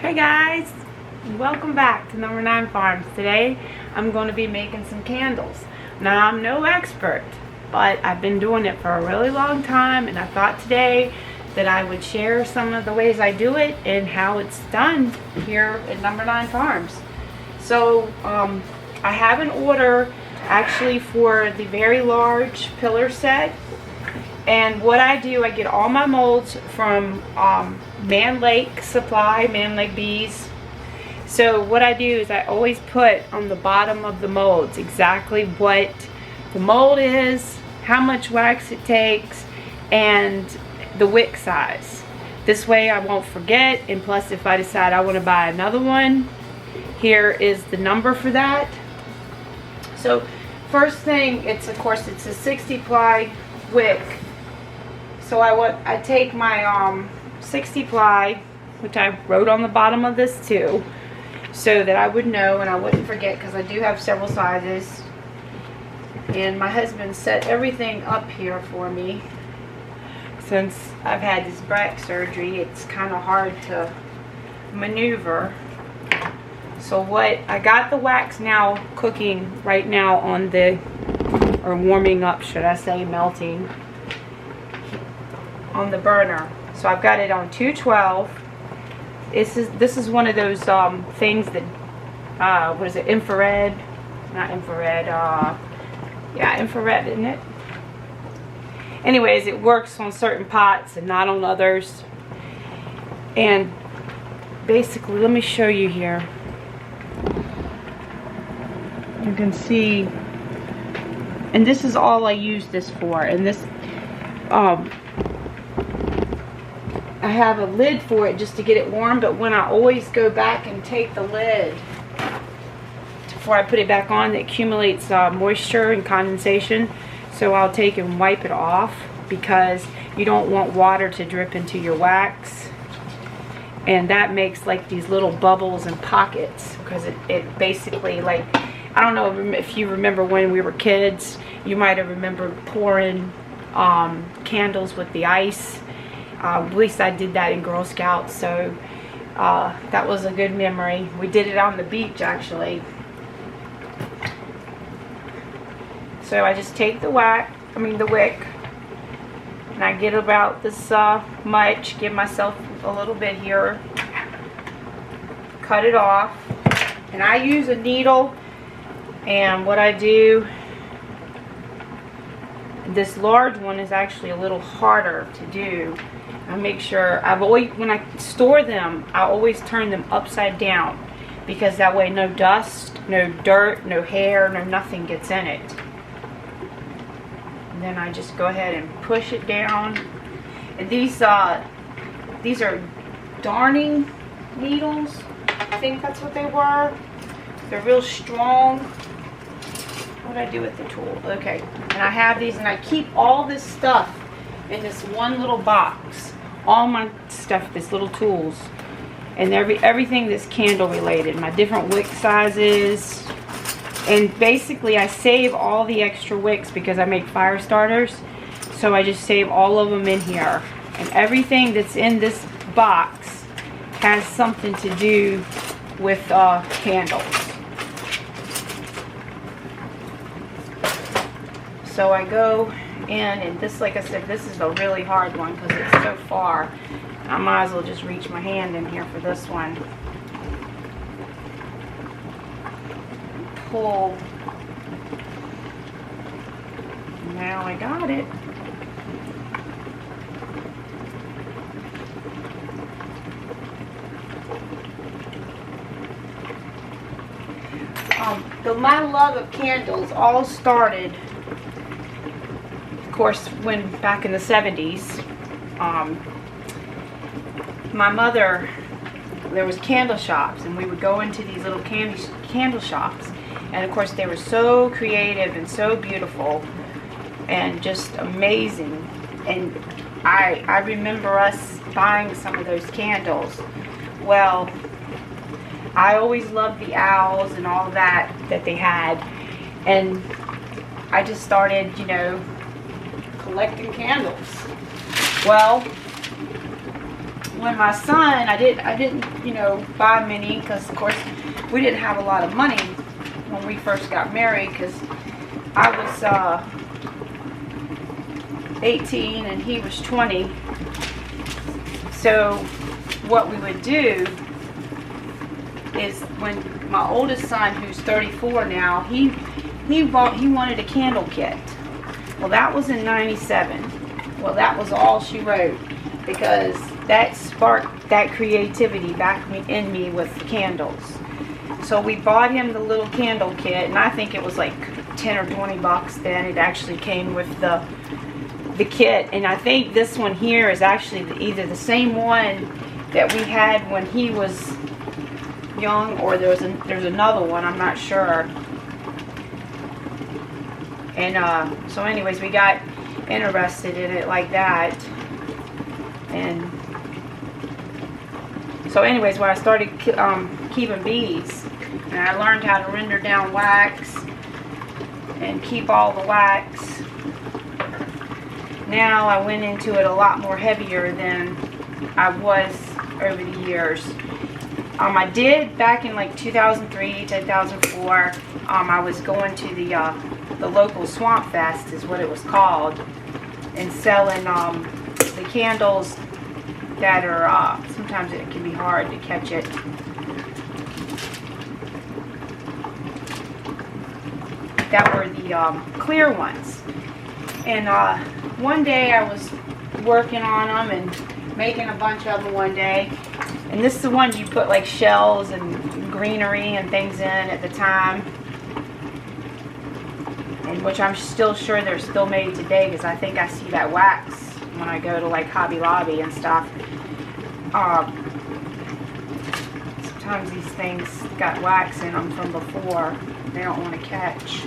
Hey guys, welcome back to Number 9 Farms. Today I'm going to be making some candles. Now I'm no expert, but I've been doing it for a really long time, and I thought today that I would share some of the ways I do it and how it's done here at Number 9 Farms. So I have an order actually for the very large pillar set, and what I do, I get all my molds from Man Lake Supply, Man Lake Bees. So what I do is I always put on the bottom of the molds exactly what the mold is, how much wax it takes, and the wick size. This way I won't forget, and plus if I decide I want to buy another one, here is the number for that. So first thing, it's a 60 ply wick. So I take my 60 ply, which I wrote on the bottom of this too, so that I would know and I wouldn't forget, because I do have several sizes. And my husband set everything up here for me. Since I've had this back surgery, it's kind of hard to maneuver. So I got the wax now cooking right now on or warming up, should I say, melting on the burner. So I've got it on 212. This is one of those things that what is it, infrared? Not infrared. Yeah, infrared, isn't it? Anyways, it works on certain pots and not on others. And basically, let me show you here. You can see, and this is all I use this for. And this I have a lid for it just to get it warm, but when I always go back and take the lid before I put it back on, it accumulates moisture and condensation. So I'll take and wipe it off, because you don't want water to drip into your wax, and that makes like these little bubbles and pockets, because it basically, like, I don't know if you remember when we were kids, you might have remembered pouring candles with the ice. At least I did that in Girl Scouts, so that was a good memory. We did it on the beach, actually. So I just take the wick, and I get about this much, give myself a little bit here, cut it off, and I use a needle. And what I do, this large one is actually a little harder to do. I make sure, when I store them, I always turn them upside down, because that way no dust, no dirt, no hair, no nothing gets in it. And then I just go ahead and push it down. And these are darning needles. I think that's what they were. They're real strong. What do I do with the tool? Okay, and I have these, and I keep all this stuff in this one little box. All my stuff, this little tools, and everything that's candle related, my different wick sizes. And basically I save all the extra wicks because I make fire starters, so I just save all of them in here. And everything that's in this box has something to do with candles. So I go in, and this, like I said, this is a really hard one because it's so far. I might as well just reach my hand in here for this one. Pull. Now I got it. My love of candles all started, of course, when back in the 70s, my mother, there was candle shops, and we would go into these little candle shops, and of course they were so creative and so beautiful and just amazing. And I remember us buying some of those candles. Well, I always loved the owls and all that they had, and I just started, collecting candles. Well, when my son, I didn't, you know, buy many because of course we didn't have a lot of money when we first got married, because I was 18 and he was 20. So what we would do is, when my oldest son, who's 34 now, he wanted a candle kit. Well, that was in '97. Well, that was all she wrote, because that sparked that creativity back in me with candles. So we bought him the little candle kit, and I think it was like 10 or 20 bucks then. It actually came with the kit, and I think this one here is actually either the same one that we had when he was young, or there's another one, I'm not sure. And so anyways, we got interested in it like that. And so anyways, when I started keeping bees, and I learned how to render down wax and keep all the wax, now I went into it a lot more heavier than I was over the years. I did back in like 2003, 2004. I was going to the local Swamp Fest, is what it was called, and selling the candles that are, sometimes it can be hard to catch it. That were the clear ones. And one day I was working on them and making a bunch of them one day. And this is the one you put like shells and greenery and things in at the time. And which I'm still sure they're still made today, because I think I see that wax when I go to like Hobby Lobby and stuff. Sometimes these things got wax in them from before. They don't want to catch.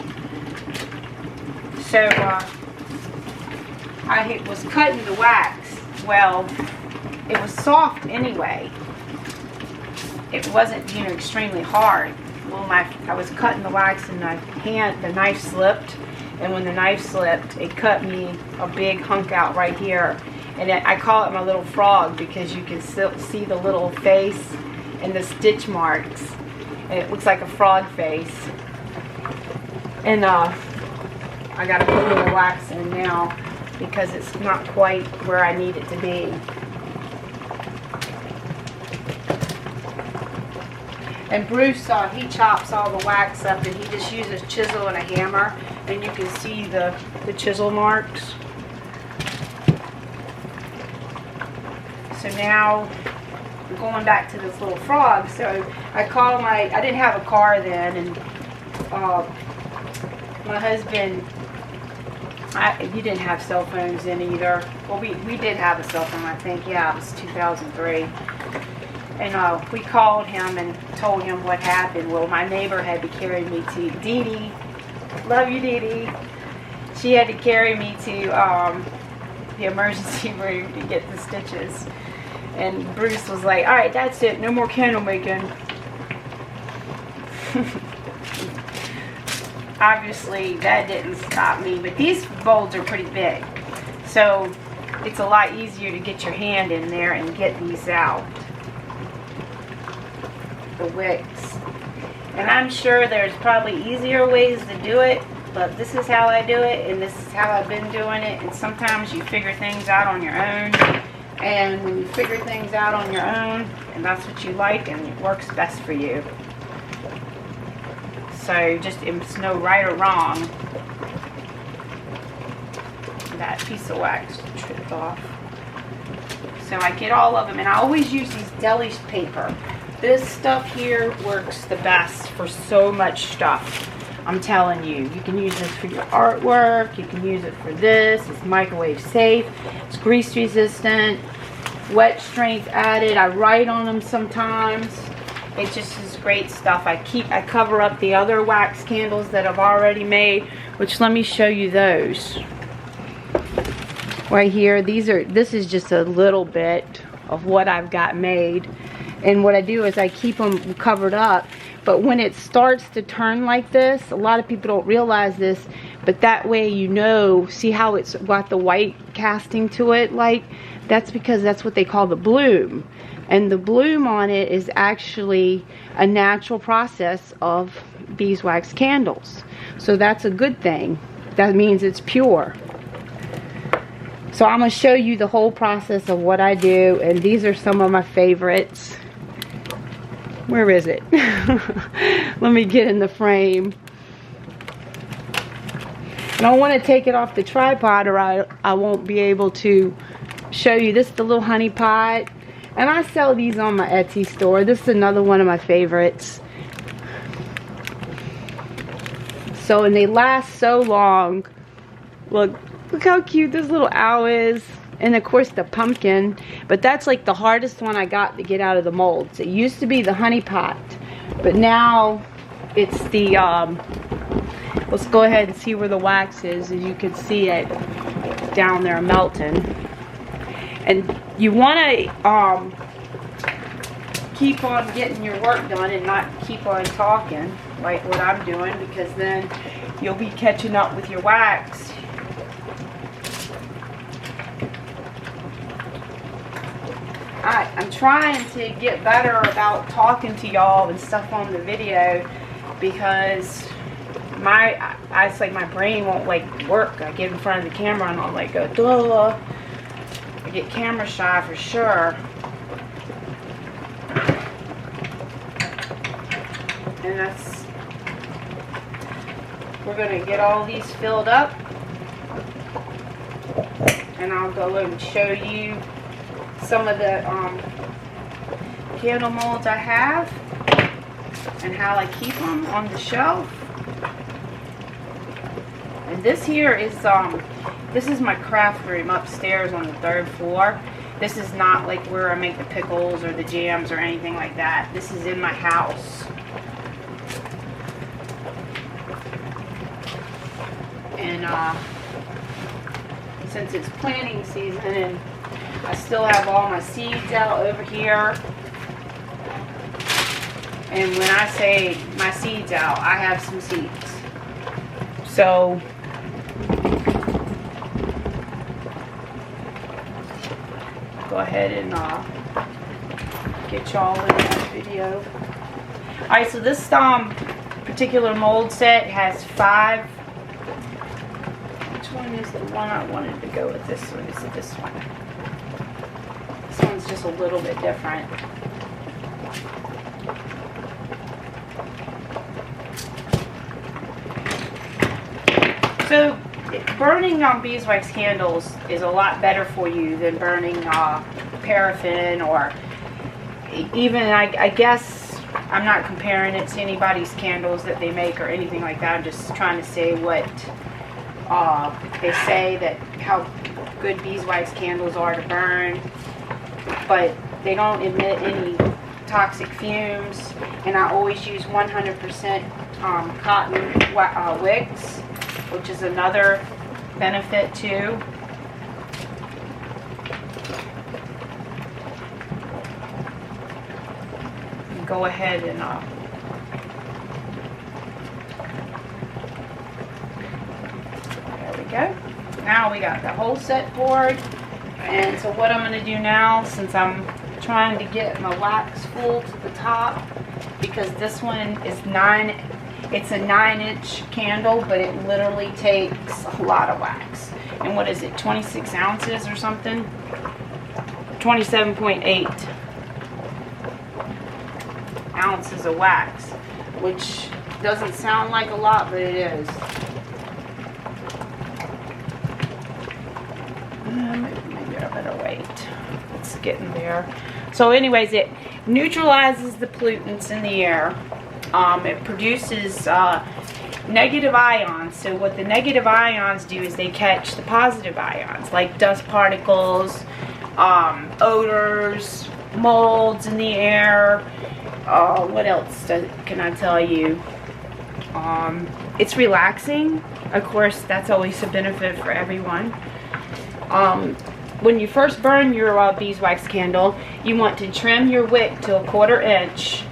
So I was cutting the wax. Well, it was soft anyway. It wasn't, you know, extremely hard. Well, I was cutting the wax, and the knife slipped, and when the knife slipped, it cut me a big hunk out right here. And I call it my little frog, because you can still see the little face and the stitch marks, and it looks like a frog face. And I got to put more wax in now, because it's not quite where I need it to be. And Bruce, he chops all the wax up, and he just uses chisel and a hammer, and you can see the chisel marks. So now we're going back to this little frog. So I called I didn't have a car then, and my husband, he didn't have cell phones then either. Well, we did have a cell phone, I think. Yeah, it was 2003. And we called him and told him what happened. Well, my neighbor had to carry me to Dee Dee. Love you, Dee Dee. She had to carry me to the emergency room to get the stitches. And Bruce was like, all right, that's it. No more candle making. Obviously, that didn't stop me. But these bowls are pretty big. So it's a lot easier to get your hand in there and get these out. The wicks. And I'm sure there's probably easier ways to do it, but this is how I do it, and this is how I've been doing it. And sometimes you figure things out on your own, and when you figure things out on your own, and that's what you like, and it works best for you. So just, it's no right or wrong. That piece of wax tripped off. So I get all of them, and I always use these deli paper. This stuff here works the best for so much stuff. I'm telling you. You can use this for your artwork. You can use it for this. It's microwave safe. It's grease resistant. Wet strength added. I write on them sometimes. It just is great stuff. I cover up the other wax candles that I've already made, which let me show you those. Right here. This is just a little bit of what I've got made. And what I do is I keep them covered up. But when it starts to turn like this, a lot of people don't realize this. but that way you know, see how it's got the white casting to it, like, that's because that's what they call the bloom. And the bloom on it is actually a natural process of beeswax candles. So that's a good thing. That means it's pure. So I'm going to show you the whole process of what I do, and these are some of my favorites. Where is it? Let me get in the frame. And I want to take it off the tripod or I won't be able to show you. This is the little honey pot. And I sell these on my Etsy store. This is another one of my favorites. So, and they last so long. Look how cute this little owl is. And of course the pumpkin. But that's like the hardest one I got to get out of the molds. It used to be the honey pot. But now it's the, let's go ahead and see where the wax is. As you can see it down there melting. And you want to keep on getting your work done and not keep on talking like what I'm doing, because then you'll be catching up with your wax. I'm trying to get better about talking to y'all and stuff on the video, because it's like my brain won't like work. I get in front of the camera and I'll like go duh. I get camera shy for sure. And we're gonna get all these filled up, and I'll go and show you some of the candle molds I have and how I keep them on the shelf. And this here is this is my craft room upstairs on the 3rd floor. This is not like where I make the pickles or the jams or anything like that. This is in my house. And since it's planting season and I still have all my seeds out over here. And when I say my seeds out, I have some seeds. So go ahead and get y'all in that video. Alright, so this particular mold set has 5. Which one is the one I wanted to go with? This one. Is it this one? This one's just a little bit different. So burning beeswax candles is a lot better for you than burning paraffin, or even, I guess, I'm not comparing it to anybody's candles that they make or anything like that. I'm just trying to say what they say, that how good beeswax candles are to burn, but they don't emit any toxic fumes. And I always use 100% cotton wicks, which is another benefit too. Go ahead and there we go. Now we got the whole set poured. And so what I'm going to do now, since I'm trying to get my wax full to the top, because this one is it's a 9-inch candle, but it literally takes a lot of wax. And what is it, 26 ounces or something? 27.8 ounces of wax, which doesn't sound like a lot, but it is. Maybe I better wait. It's getting there. So anyways, it neutralizes the pollutants in the air. It produces negative ions. So what the negative ions do is they catch the positive ions, like dust particles, odors, molds in the air. What else can I tell you? It's relaxing. Of course, that's always a benefit for everyone. When you first burn your beeswax candle, you want to trim your wick to 1/4 inch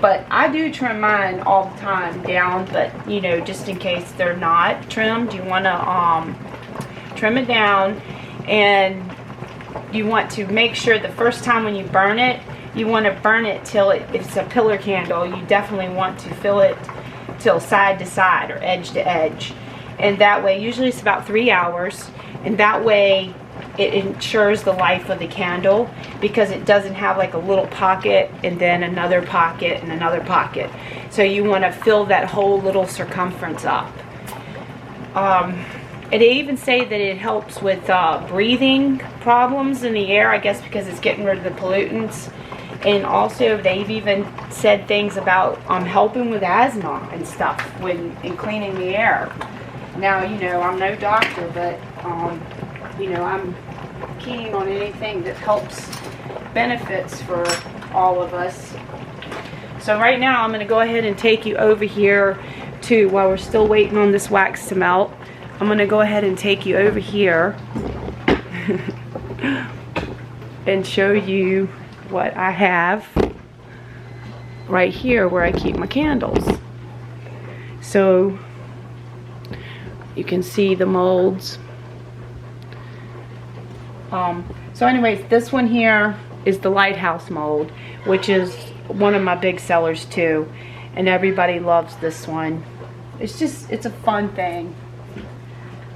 But I do trim mine all the time down, but you know, just in case they're not trimmed, you want to trim it down, and you want to make sure the first time when you burn it, you want to burn it till it's a pillar candle. You definitely want to fill it till side to side or edge to edge, and that way, usually it's about 3 hours, and that way it ensures the life of the candle, because it doesn't have like a little pocket and then another pocket and another pocket. So you want to fill that whole little circumference up. And they even say that it helps with breathing problems in the air, I guess because it's getting rid of the pollutants. And also they've even said things about helping with asthma and stuff in cleaning the air. Now, you know, I'm no doctor, but you know, I'm keen on anything that helps benefits for all of us. So right now I'm going to go ahead and take you over here to, while we're still waiting on this wax to melt, I'm going to go ahead and take you over here and show you what I have right here where I keep my candles. So you can see the molds. So anyways, this one here is the lighthouse mold, which is one of my big sellers too, and everybody loves this one. It's a fun thing.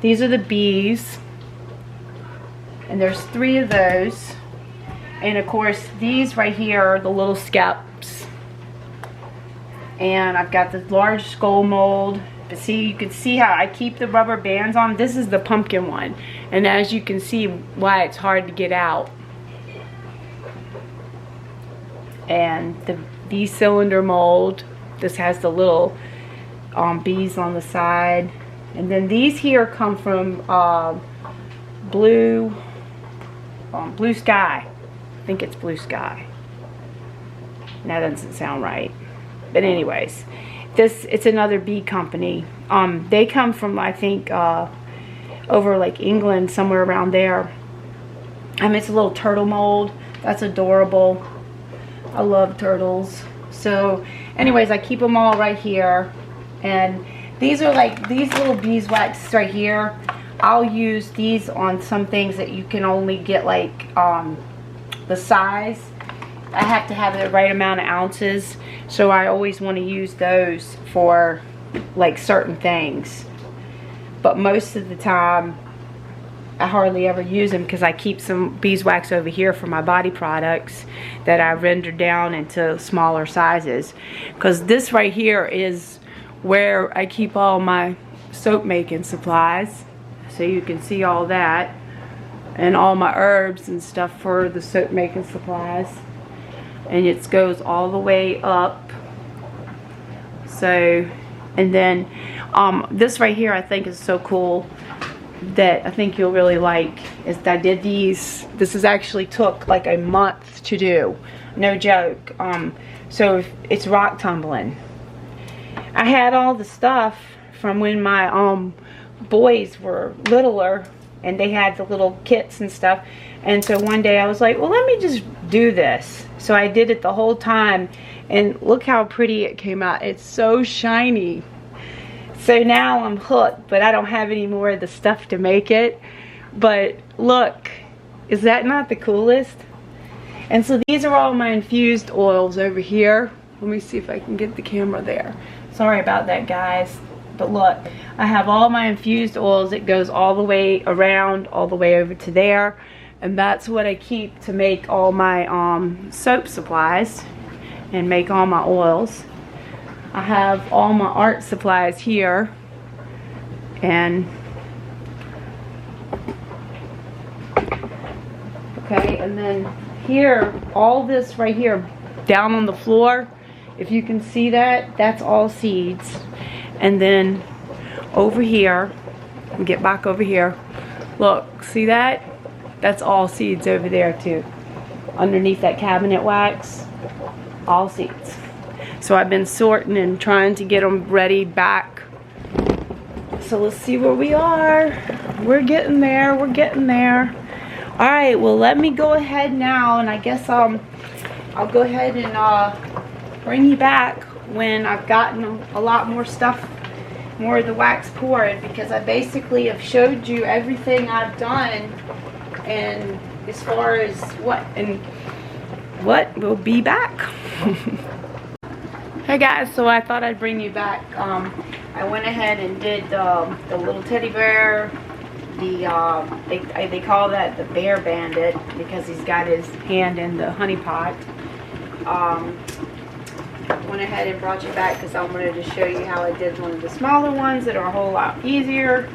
These are the bees, and there's 3 of those, and of course these right here are the little skeps, and I've got the large skull mold. But see, you can see how I keep the rubber bands on. This is the pumpkin one, and as you can see why it's hard to get out. And the bee cylinder mold, this has the little bees on the side. And then these here come from Blue Sky. I think it's Blue Sky. That doesn't sound right. But anyways, it's another bee company. They come from, I think, over like England, somewhere around there. It's a little turtle mold. That's adorable. I love turtles. So anyways, I keep them all right here. And these are like these little beeswax right here. I'll use these on some things that you can only get like the size. I have to have the right amount of ounces, so I always want to use those for like certain things. But most of the time I hardly ever use them, because I keep some beeswax over here for my body products that I render down into smaller sizes, because this right here is where I keep all my soap making supplies. So you can see all that, and all my herbs and stuff for the soap making supplies. And it goes all the way up. So, and then this right here I think is so cool, that I think you'll really like, is that I did these. This is actually took like a month to do, no joke. So it's rock tumbling. I had all the stuff from when my boys were littler, and they had the little kits and stuff. And so one day I was like, well, let me just do this. So I did it the whole time, and look how pretty it came out. It's so shiny. So now I'm hooked, but I don't have any more of the stuff to make it. But look, is that not the coolest? And so these are all my infused oils over here. Let me see if I can get the camera there. Sorry about that, guys. But look, I have all my infused oils. It goes all the way around, all the way over to there. And that's what I keep to make all my soap supplies and make all my oils. I have all my art supplies here. And okay, and then here, all this right here down on the floor, if you can see that, that's all seeds. And then over here, get back over here, look, see that? That's all seeds over there too. Underneath that cabinet wax, all seeds. So I've been sorting and trying to get them ready back. So let's see where we are. We're getting there, we're getting there. All right, well, let me go ahead now, and I guess I'll go ahead and bring you back when I've gotten a lot more stuff, more of the wax poured, because I basically have showed you everything I've done, and as far as what will be back. Hey guys, so I thought I'd bring you back. I went ahead and did the little teddy bear. They call that the bear bandit because he's got his hand in the honey pot. Went ahead and brought you back because I wanted to show you how I did one of the smaller ones that are a whole lot easier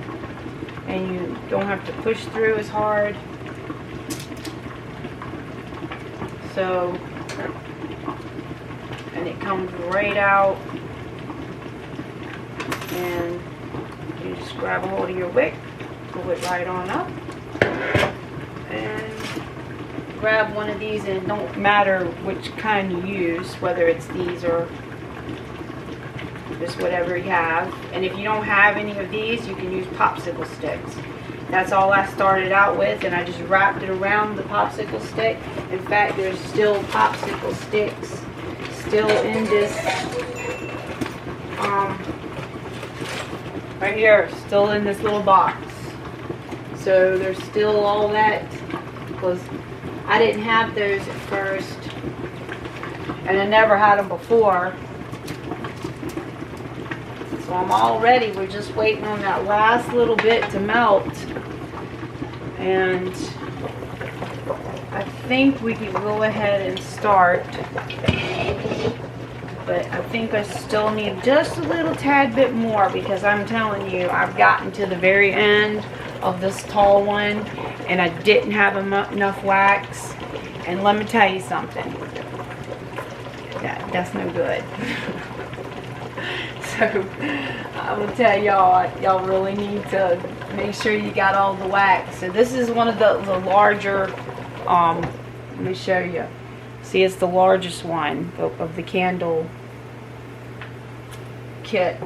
and you don't have to push through as hard. So, and it comes right out, and you just grab a hold of your wick, pull it right on up, and grab one of these, and it don't matter which kind you use, whether it's these or just whatever you have. And if you don't have any of these, you can use popsicle sticks. That's all I started out with, and I just wrapped it around the popsicle stick. In fact, there's still popsicle sticks still in this, right here, still in this little box. So there's still all that, because I didn't have those at first, and I never had them before. So I'm all ready. We're just waiting on that last little bit to melt. And I think we can go ahead and start. But I think I still need just a little tad bit more, because I'm telling you, I've gotten to the very end of this tall one and I didn't have enough wax. And let me tell you something. That's no good. So I'm gonna tell y'all really need to make sure you got all the wax. So this is one of the larger, let me show you. See, it's the largest one of the candle kit.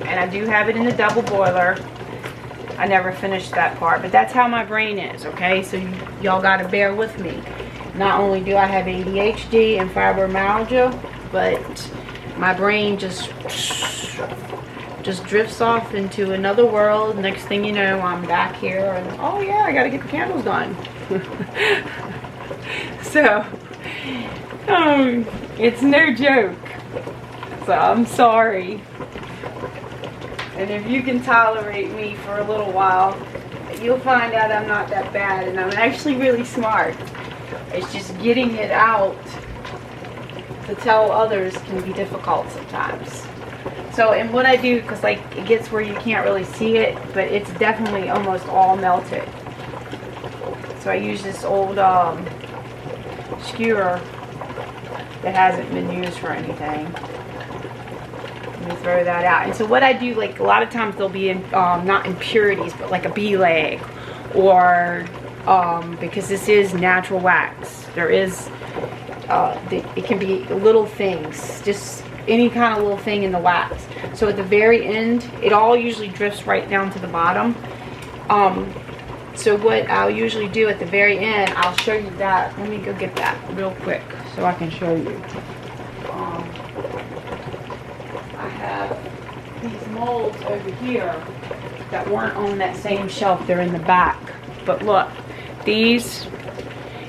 And I do have it in the double boiler. I never finished that part, but that's how my brain is, okay? So y'all gotta bear with me. Not only do I have ADHD and fibromyalgia, but my brain just drifts off into another world. Next thing you know, I'm back here and, oh yeah, I gotta get the candles done. So, it's no joke. So I'm sorry. And if you can tolerate me for a little while, you'll find out I'm not that bad, and I'm actually really smart. It's just getting it out to tell others can be difficult sometimes. So, and what I do, because like it gets where you can't really see it, but it's definitely almost all melted. So I use this old skewer that hasn't been used for anything. Let me throw that out. And so what I do, like a lot of times there'll be not impurities, but like a bee leg, or because this is natural wax. There is, it can be little things, just any kind of little thing in the wax. So at the very end, it all usually drifts right down to the bottom. So what I'll usually do at the very end, I'll show you that. Let me go get that real quick so I can show you. I have these molds over here that weren't on that same shelf. They're in the back. But look, these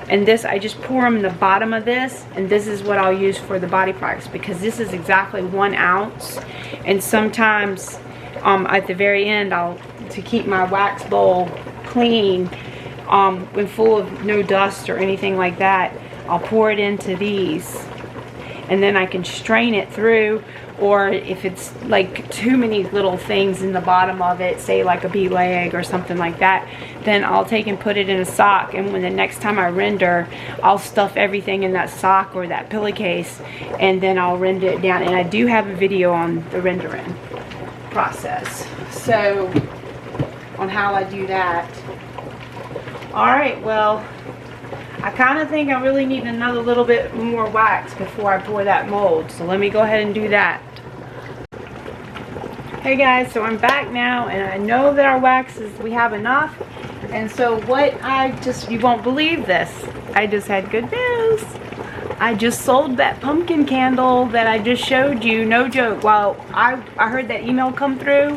and this, I just pour them in the bottom of this, and this is what I'll use for the body products, because this is exactly 1 ounce. And sometimes at the very end, to keep my wax bowl clean, when full of no dust or anything like that, I'll pour it into these, and then I can strain it through. Or if it's like too many little things in the bottom of it, say like a bee leg or something like that, then I'll take and put it in a sock, and when the next time I render, I'll stuff everything in that sock or that pillowcase, and then I'll render it down. And I do have a video on the rendering process, so on how I do that. Alright, well, I kind of think I really need another little bit more wax before I pour that mold, so let me go ahead and do that. Hey guys, so I'm back now, and I know that our wax we have enough. And so what you won't believe this, I just had good news. I just sold that pumpkin candle that I just showed you, no joke. Well, I heard that email come through,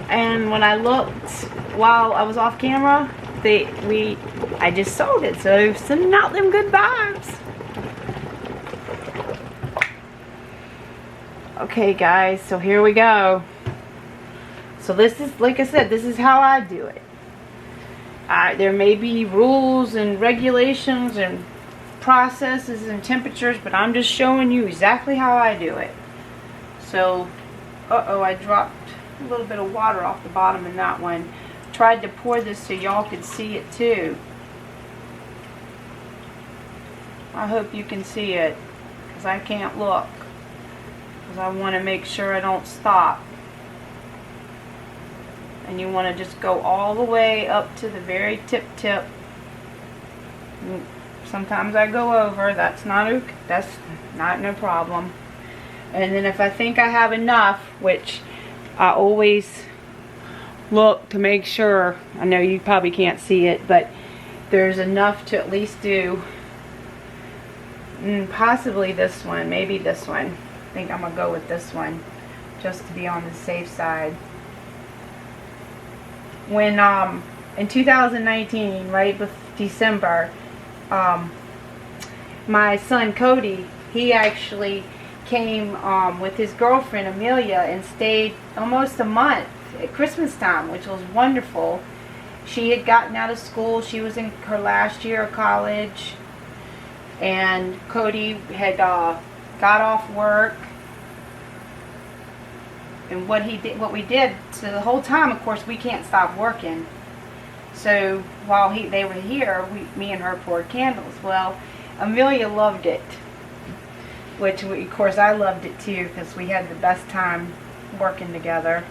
and when I looked while I was off camera, I just sold it. So sending out them good vibes. Okay guys, so here we go. So this is, like I said, this is how I do it. There may be rules and regulations and processes and temperatures, but I'm just showing you exactly how I do it. So, I dropped a little bit of water off the bottom in that one. Tried to pour this so y'all could see it too. I hope you can see it, because I can't look, because I want to make sure I don't stop. And you want to just go all the way up to the very tip. Sometimes I go over. That's not no problem. And then if I think I have enough, which I always look to make sure, I know you probably can't see it, but there's enough to at least do possibly this one, maybe this one. I think I'm gonna go with this one just to be on the safe side. When in 2019, right with December, my son Cody, he actually came with his girlfriend Amelia and stayed almost a month at Christmas time, which was wonderful. She had gotten out of school. She was in her last year of college, and Cody had got off work. And what we did, so the whole time, of course, we can't stop working. So while they were here, me and her poured candles. Well, Amelia loved it, which of course I loved it too, because we had the best time working together.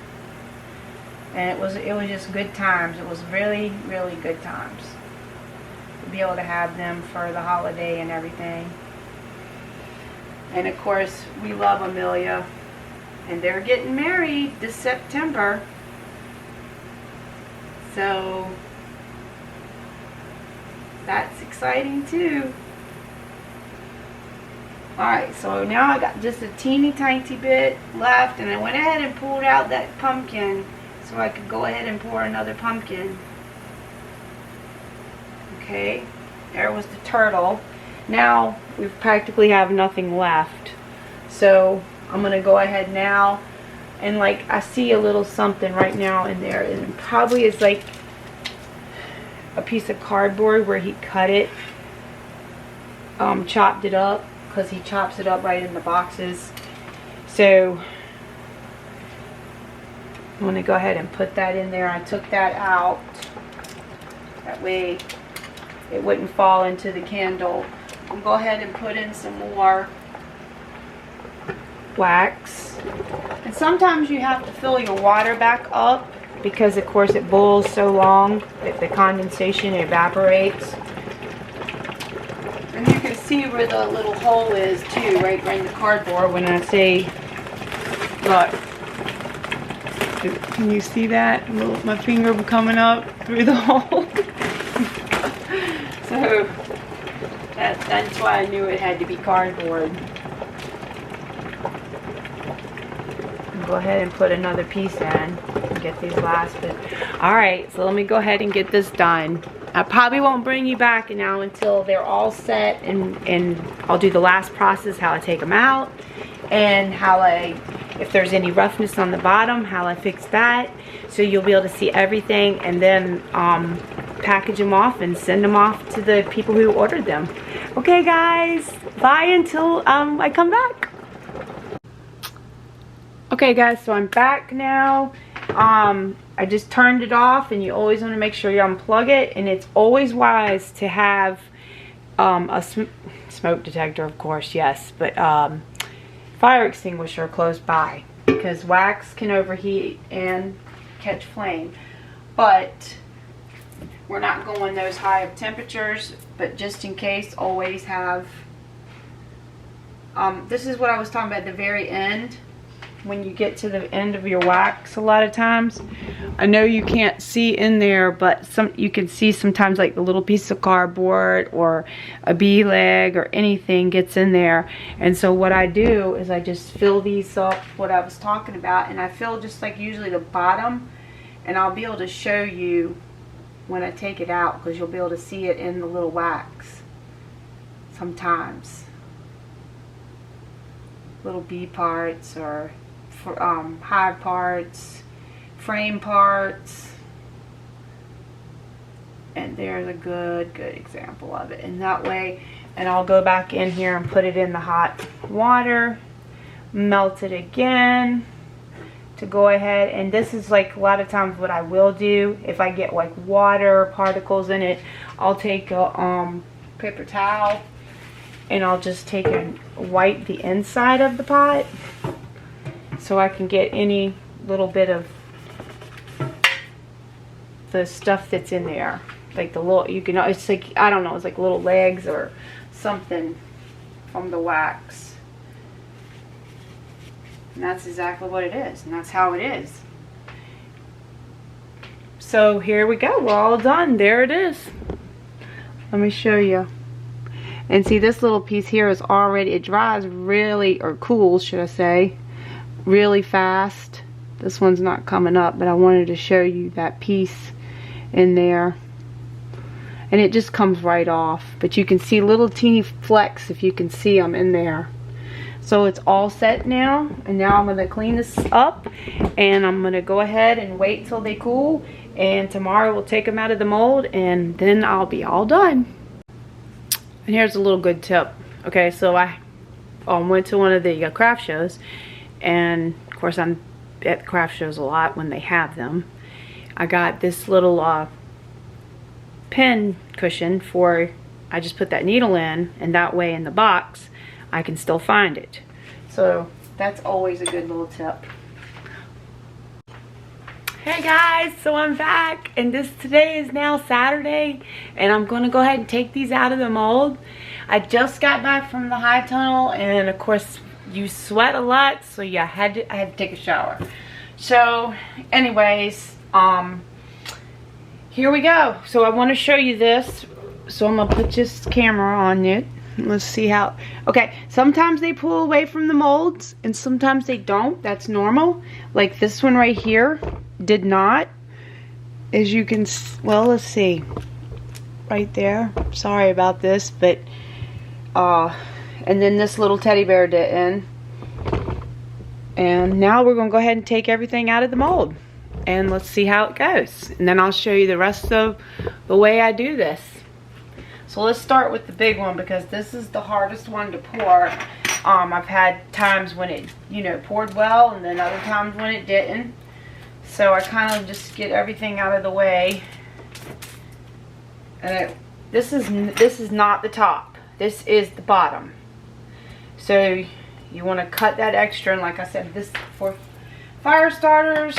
And it was just good times. It was really, really good times to be able to have them for the holiday and everything. And of course, we love Amelia. And they're getting married this September. So that's exciting too. Alright, so now I got just a teeny tiny bit left, and I went ahead and pulled out that pumpkin so I could go ahead and pour another pumpkin. Okay, there was the turtle. Now we practically have nothing left. So I'm going to go ahead now, and like I see a little something right now in there, and it probably is like a piece of cardboard where he cut it, chopped it up, because he chops it up right in the boxes. So I'm going to go ahead and put that in there. I took that out, that way it wouldn't fall into the candle. I'll go ahead and put in some more wax, and sometimes you have to fill your water back up, because of course it boils so long that the condensation evaporates. And you can see where the little hole is too, right in the cardboard. When I say, look, can you see that? My finger coming up through the hole. So that's why I knew it had to be cardboard. Go ahead and put another piece in and get these last bit. Alright, so let me go ahead and get this done. I probably won't bring you back now until they're all set, and I'll do the last process, how I take them out, and how if there's any roughness on the bottom, how I fix that. So you'll be able to see everything, and then package them off and send them off to the people who ordered them. Okay guys, bye until I come back. Okay guys, so I'm back now. I just turned it off, and you always want to make sure you unplug it, and it's always wise to have a smoke detector, of course, yes, but fire extinguisher close by, because wax can overheat and catch flame. But we're not going those high of temperatures, but just in case, always have this is what I was talking about at the very end. when you get to the end of your wax a lot of times. I know you can't see in there, but you can see sometimes like the little piece of cardboard or a bee leg or anything gets in there. And so what I do is I just fill these up, what I was talking about, and I fill just like usually the bottom, and I'll be able to show you when I take it out, because you'll be able to see it in the little wax sometimes. Little bee parts or hive parts, frame parts, and there's a good example of it. And that way, and I'll go back in here and put it in the hot water, melt it again, to go ahead, and this is like a lot of times what I will do if I get like water particles in it. I'll take a paper towel and I'll just take and wipe the inside of the pot so I can get any little bit of the stuff that's in there, like the little, you can, it's like, I don't know, it's like little legs or something from the wax. And that's exactly what it is, and that's how it is. So here we go, we're all done. There it is. Let me show you. And see, this little piece here is already, it dries really, or cools should I say, really fast. This one's not coming up, but I wanted to show you that piece in there. And it just comes right off, but you can see little teeny flecks if you can see them in there. So it's all set now, and now I'm going to clean this up, and I'm going to go ahead and wait till they cool, and tomorrow we'll take them out of the mold, and then I'll be all done. And here's a little good tip. Okay, so I went to one of the craft shows, and of course I'm at craft shows a lot when they have them. I got this little pin cushion for, I just put that needle in, and that way in the box I can still find it. So that's always a good little tip. Hey guys, so I'm back, and today is now Saturday, and I'm going to go ahead and take these out of the mold. I just got back from the high tunnel, and of course you sweat a lot, so yeah, I had to take a shower. So anyways, here we go. So I want to show you this. So I'm going to put this camera on it. Let's see how, okay, sometimes they pull away from the molds and sometimes they don't. That's normal. Like this one right here did not. As you can, well, let's see. Right there. Sorry about this, but, and then this little teddy bear didn't. And now we're going to go ahead and take everything out of the mold. And let's see how it goes. And then I'll show you the rest of the way I do this. So let's start with the big one, because this is the hardest one to pour. I've had times when it, you know, poured well, and then other times when it didn't. So I kind of just get everything out of the way. And this is not the top. This is the bottom. So you want to cut that extra, and like I said, this for fire starters.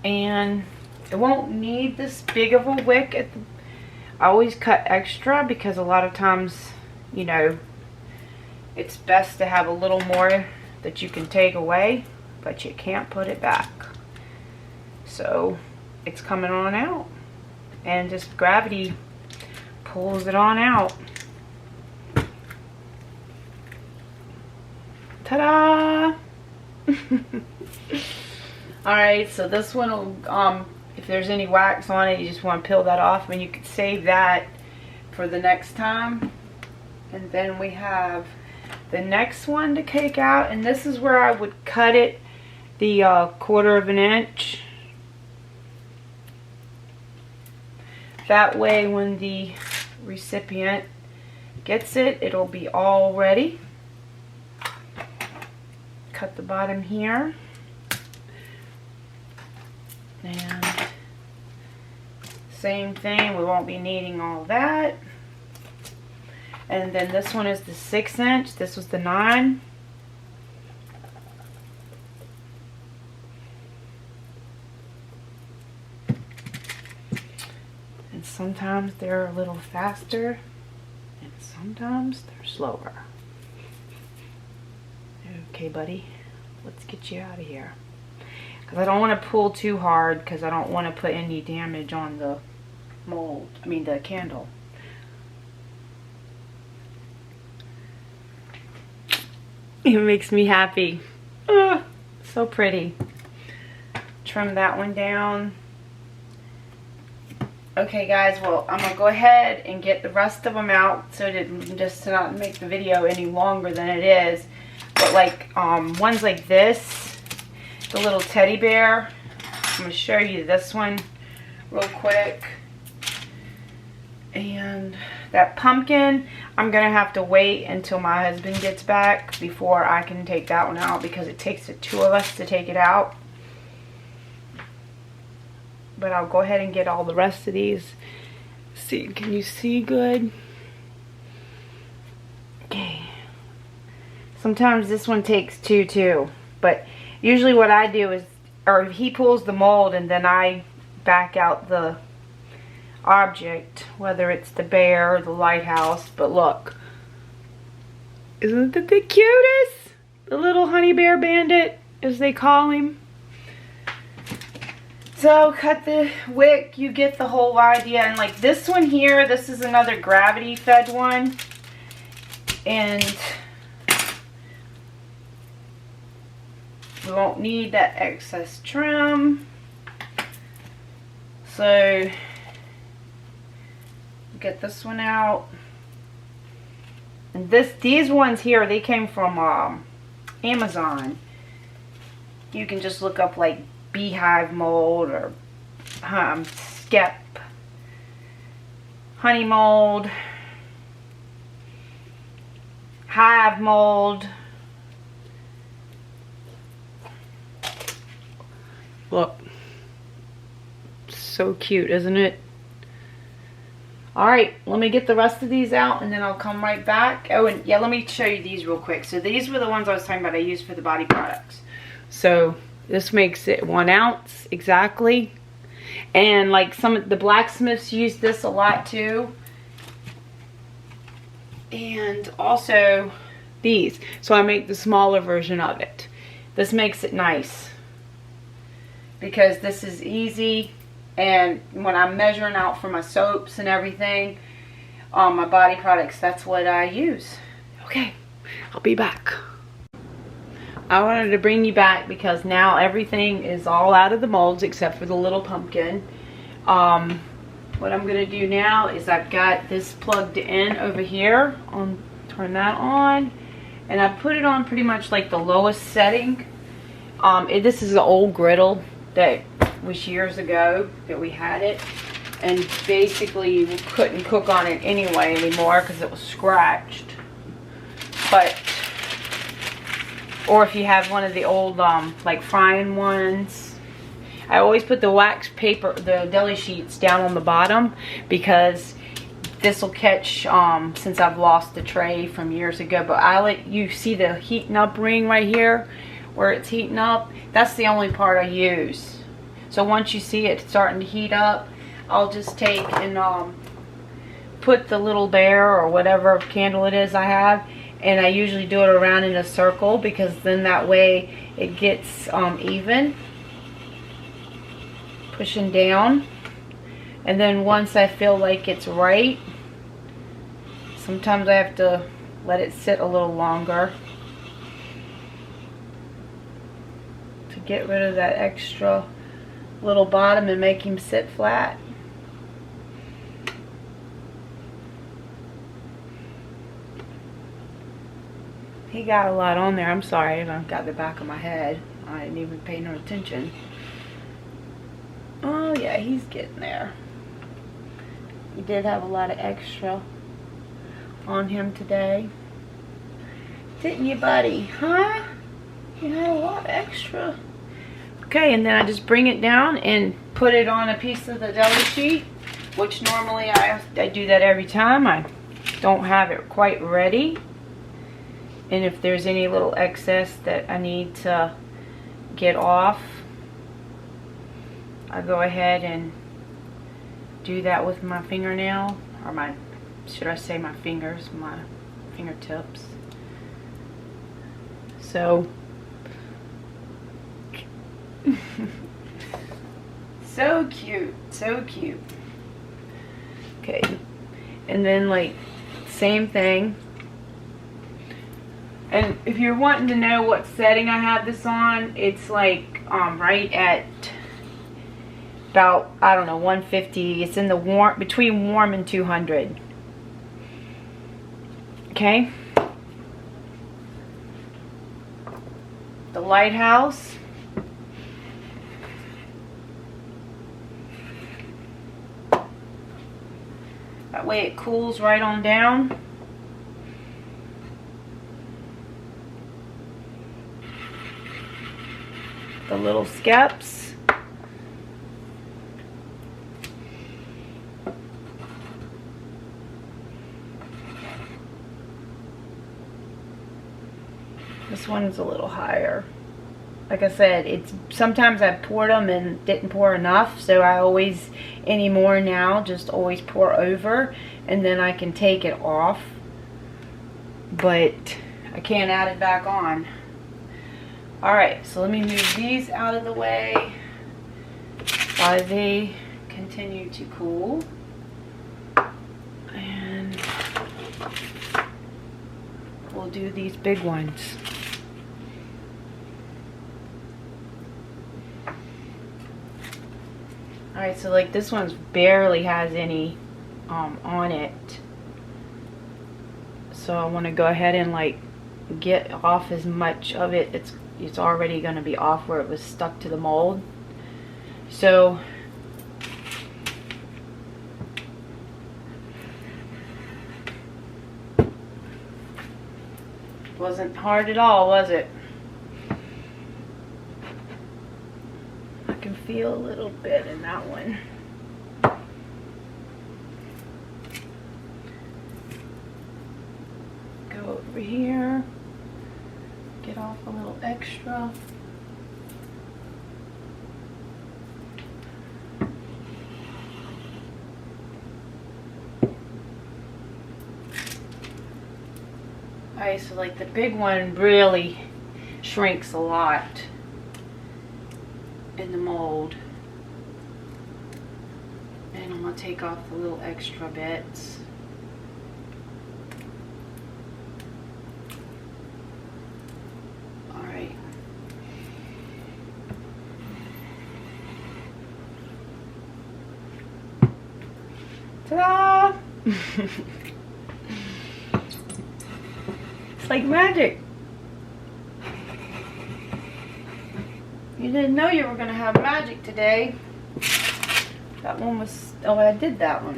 And it won't need this big of a wick at the, I always cut extra because a lot of times, you know, it's best to have a little more that you can take away, but you can't put it back. So it's coming on out, and just gravity pulls it on out. Ta-da! Alright, so this one will, if there's any wax on it, you just want to peel that off, and you can save that for the next time. And then we have the next one to take out, and this is where I would cut it the 1/4 of an inch. That way when the recipient gets it, it'll be all ready. Cut the bottom here. And same thing, we won't be needing all that. And then this one is the 6 inch, this was the 9. And sometimes they're a little faster, and sometimes they're slower. Okay, buddy. let's get you out of here. Because I don't want to pull too hard because I don't want to put any damage on the mold, I mean the candle. It makes me happy. So pretty. Trim that one down. Okay guys, well I'm gonna go ahead and get the rest of them out so that just to not make the video any longer than it is. But like ones like this, the little teddy bear, I'm gonna show you this one real quick. And that pumpkin, I'm gonna have to wait until my husband gets back before I can take that one out because it takes the two of us to take it out. But I'll go ahead and get all the rest of these. See, can you see good? Okay. Sometimes this one takes two too, but usually what I do is, or he pulls the mold and then I back out the object, whether it's the bear or the lighthouse. But look, isn't it the cutest? The little honey bear bandit, as they call him. So cut the wick, you get the whole idea. And like this one here, this is another gravity fed one, and we won't need that excess trim. So get this one out. And these ones here, they came from Amazon. You can just look up like beehive mold or skep, honey mold, hive mold. Look, so cute, isn't it? Alright, let me get the rest of these out and then I'll come right back. Oh, and yeah, let me show you these real quick. So these were the ones I was talking about I used for the body products. So this makes it 1 ounce exactly. And like some of the blacksmiths use this a lot too. And also these. So I make the smaller version of it. This makes it nice because this is easy. And when I'm measuring out for my soaps and everything, my body products, that's what I use. Okay, I'll be back. I wanted to bring you back because now everything is all out of the molds except for the little pumpkin. What I'm going to do now is I've got this plugged in over here. Turn that on. And I put it on pretty much like the lowest setting. This is an old griddle that was years ago that we had it. And basically we couldn't cook on it anyway anymore because it was scratched. But or if you have one of the old like frying ones, I always put the wax paper, the deli sheets down on the bottom because this will catch since I've lost the tray from years ago. But I let you see the heating up ring right here where it's heating up. That's the only part I use. So once you see it starting to heat up, I'll just take and put the little bear or whatever candle it is I have, and I usually do it around in a circle because then that way it gets even, pushing down. And then once I feel like it's right, sometimes I have to let it sit a little longer to get rid of that extra little bottom and make him sit flat. He got a lot on there. I'm sorry, I got the back of my head. I didn't even pay no attention. Oh yeah, he's getting there. He did have a lot of extra on him today. Didn't you, buddy? Huh? You had a lot extra. Okay, and then I just bring it down and put it on a piece of the deli sheet, which normally I do that every time. I don't have it quite ready. And if there's any little excess that I need to get off, I go ahead and do that with my fingernail, or my, should I say my fingers, my fingertips. So So cute, so cute. Okay, and then like same thing. And if you're wanting to know what setting I have this on, it's like right at about, I don't know, 150. It's in the warm, between warm and 200. Okay. The lighthouse. That way it cools right on down. The little skeps. This one's a little higher. Like I said, it's sometimes I poured them and didn't pour enough, so I always anymore now just always pour over, and then I can take it off, but I can't add it back on. Alright, so let me move these out of the way while they continue to cool. And we'll do these big ones. Alright, so like this one's barely has any on it. So I want to go ahead and like get off as much of it. It's already going to be off where it was stuck to the mold. So wasn't hard at all, was it? I can feel a little bit in that one. Go over here. Get off a little extra. Alright, so like the big one really shrinks a lot in the mold. And I'm going to take off the little extra bits. Alright. Ta-da! It's like magic. You didn't know you were going to have magic today. That one was, oh, I did that one.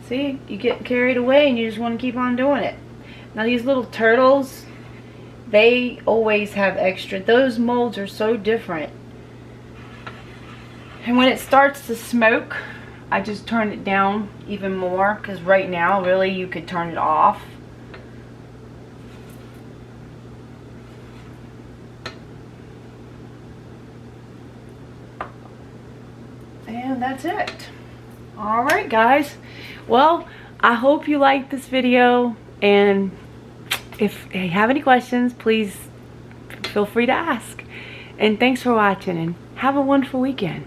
See, you get carried away and you just want to keep on doing it. Now these little turtles, they always have extra. Those molds are so different. And when it starts to smoke, I just turn it down even more, because right now really you could turn it off. And that's it. Alright guys, well, I hope you liked this video, and if you have any questions, please feel free to ask. And thanks for watching, and have a wonderful weekend.